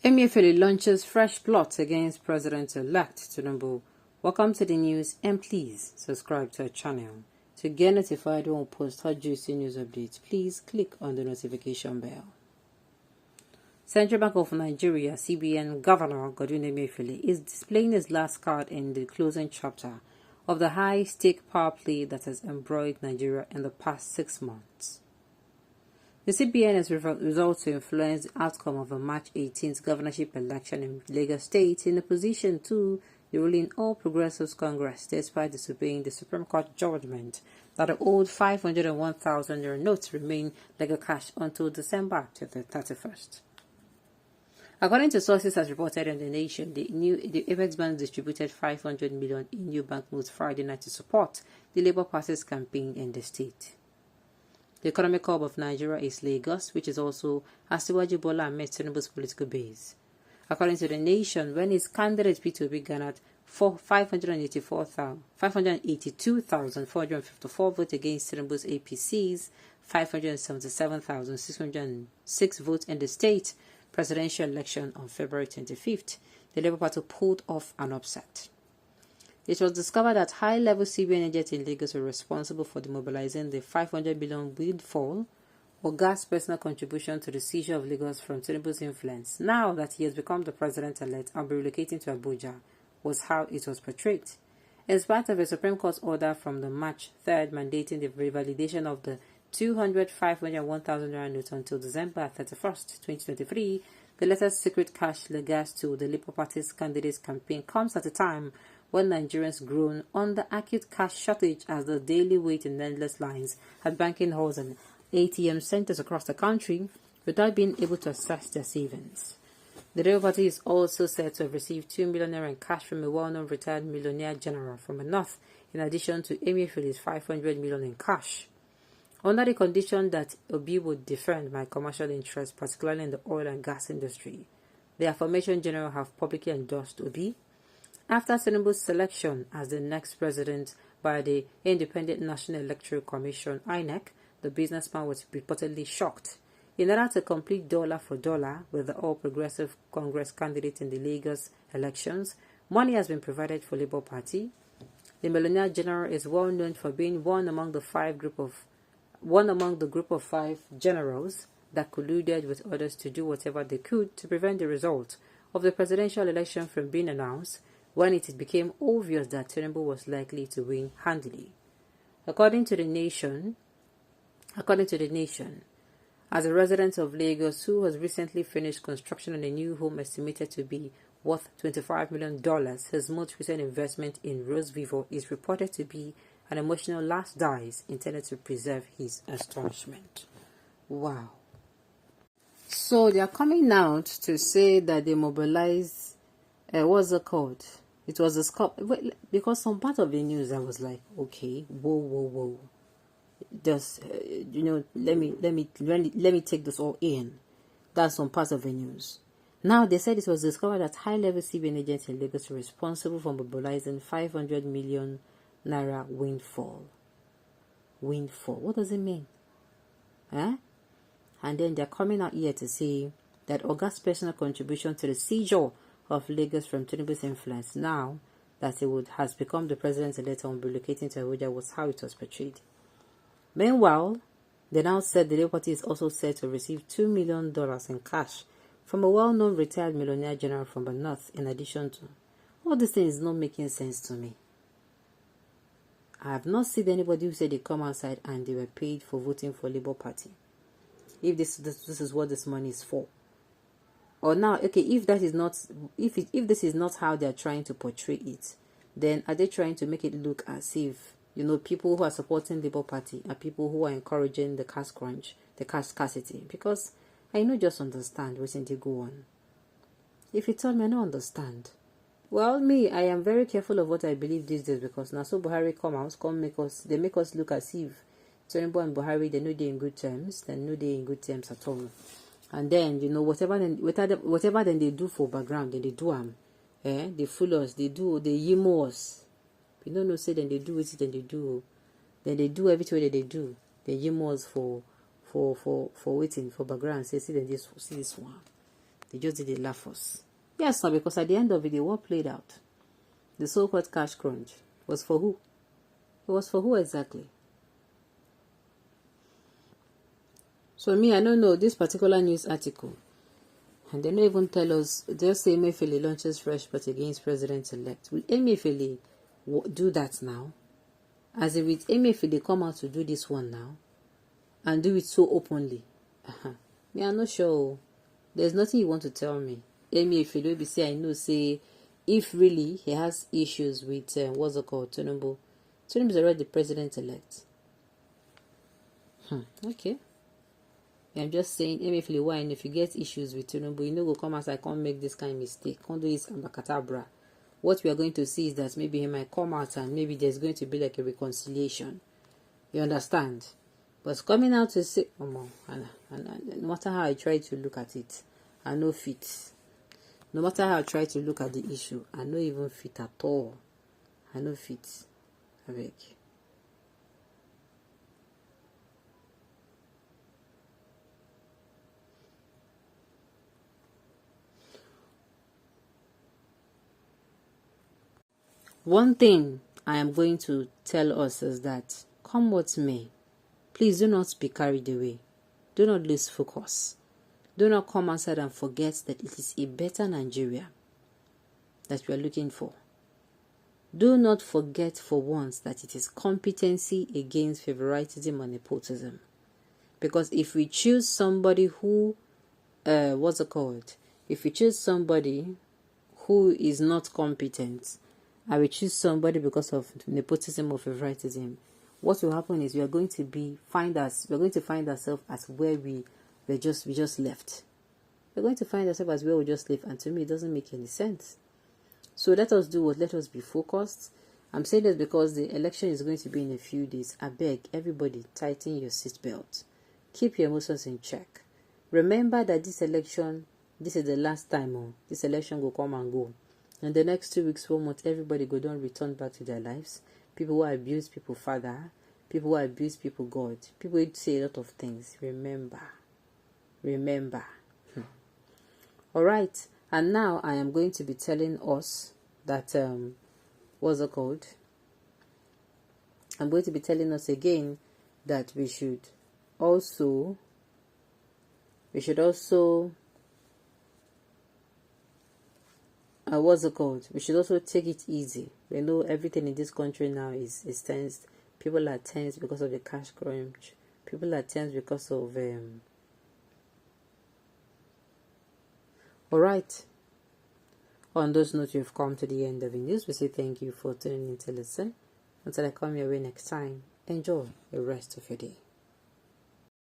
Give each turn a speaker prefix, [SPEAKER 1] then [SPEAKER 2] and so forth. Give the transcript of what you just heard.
[SPEAKER 1] Emefiele launches fresh plot against President-elect Tinubu. Welcome to the news, and please subscribe to our channel. To get notified when we post hot juicy news updates, please click on the notification bell. Central Bank of Nigeria (CBN) Governor Godwin Emefiele is displaying his last card in the closing chapter of the high-stake power play that has embroiled Nigeria in the past 6 months. The CBN is resolved to influence the outcome of the March 18th governorship election in Lagos State in opposition to the ruling All Progressives Congress, despite disobeying the Supreme Court judgment that the old 501,000 naira notes remain legal cash until December 31st. According to sources as reported in The Nation, the Apex Bank distributed 500 million in new banknotes Friday night to support the Labour Party's campaign in the state. The economic hub of Nigeria is Lagos, which is also Asiwaju Bola Ahmed Tinubu's political base. According to The Nation, when his candidate P2B garnered 582,454 votes against Tinubu's APC's 577,606 votes in the state presidential election on February 25th, the Labour Party pulled off an upset. It was discovered that high-level CBN agents in Lagos were responsible for demobilizing the 500 billion windfall or gas personal contribution to the seizure of Lagos from Tinubu's influence. Now that he has become the president-elect and be relocating to Abuja, was how it was portrayed. In spite of a Supreme Court order from the March 3rd mandating the revalidation of the 501,000 naira note until December 31st, 2023, the latest secret cash legacy to the Labour Party's candidate's campaign comes at a time when Nigerians groan under acute cash shortage as the daily wait in endless lines at banking halls and ATM centers across the country without being able to access their savings. The Labour Party is also said to have received 2 million naira in cash from a well-known retired millionaire general from the north, in addition to Emefiele's 500 million in cash, under the condition that Obi would defend my commercial interests, particularly in the oil and gas industry. The aforementioned general have publicly endorsed Obi. After Tinubu's selection as the next president by the Independent National Electoral Commission (INEC), the businessman was reportedly shocked. In order to complete dollar for dollar with the All Progressive Congress candidate in the Lagos elections, money has been provided for Labour Party. The millionaire general is well known for being one among the group of 5 generals that colluded with others to do whatever they could to prevent the result of the presidential election from being announced when it became obvious that Tinubu was likely to win handily. According to the Nation, as a resident of Lagos who has recently finished construction on a new home estimated to be worth $25 million, his most recent investment in Rose Vivo is reported to be an emotional last dies intended to preserve his astonishment. Wow. So they are coming out to say that they mobilize, what's it called? It was a scope, because some part of the news I was like, okay, whoa. Just, let me take this all in. That's some parts of the news. Now they said it was discovered that high-level CBN agents in Lagos were responsible for mobilizing 500 million naira windfall. What does it mean? And then they're coming out here to say that August's personal contribution to the seizure of Lagos from Tinubu's influence, now that has become the president-elect and will be relocating to Abuja, was how it was portrayed. Meanwhile, they now said the Labour Party is also said to receive $2 million in cash from a well-known retired millionaire general from the north, in addition to... All this thing is not making sense to me. I have not seen anybody who said they come outside and they were paid for voting for Labour Party. If this is what this money is for. Or now, okay, if this is not how they are trying to portray it, then are they trying to make it look as if, people who are supporting Labour Party are people who are encouraging the cash crunch, the cash scarcity? Because I don't just understand what they go on. If you tell me I don't understand, well, me, I am very careful of what I believe these days, because now so Buhari they make us look as if Tinubu and Buhari, they know they're in good terms, they know they're in good terms at all. And then, whatever then they do for background, then they do they fool us, they yimo us. You don't know, say then they do it, then they do everything that they do. They yimo us for waiting for background. Say, see this one. They just did a laugh us. Yes, now because at the end of it, what played out? The so-called cash crunch was for who? It was for who exactly? So me, I don't know this particular news article. And they don't even tell us, just say Emefiele launches fresh but against president-elect. Will Emefiele do that now? As if with Emefiele come out to do this one now? And do it so openly? Me, I'm not sure. There's nothing you want to tell me. Emefiele will be say, I know, say, if really he has issues with, what's it called, Tinubu. Tinubu is already the president-elect. Okay. I'm just saying, Emefiele, why? And if you get issues with Tinubu, you know, go come as I can't make this kind of mistake. Can't do this ambakatabra. What we are going to see is that maybe he might come out and maybe there's going to be like a reconciliation. You understand? But coming out to say, no matter how I try to look at it, I no fit. No matter how I try to look at the issue, I no even fit at all. I no fit. I beg. One thing I am going to tell us is that, come what may, please do not be carried away. Do not lose focus. Do not come outside and forget that it is a better Nigeria that we are looking for. Do not forget for once that it is competency against favoritism and nepotism. Because if we choose somebody who, if we choose somebody who is not competent, I will choose somebody because of nepotism or favoritism, what will happen is we are going to find ourselves as where we just left. We're going to find ourselves as where we just left, and to me it doesn't make any sense. So let us do what? Let us be focused. I'm saying this because the election is going to be in a few days. I beg everybody, tighten your seatbelt. Keep your emotions in check. Remember that this election, this is the last time. This election will come and go. In the next 2 weeks, 1 month, everybody go down, return back to their lives. People who abuse people father, people who abuse people God, people who say a lot of things. Remember. All right, and now I am going to be telling us that what's it called? I'm going to be telling us again that we should also what's it called? We should also take it easy. We know everything in this country now is tense. People are tense because of the cash crunch. People are tense because of all right. On those notes, you've come to the end of the news. We say thank you for tuning in to listen. Until I come your way next time, enjoy the rest of your day.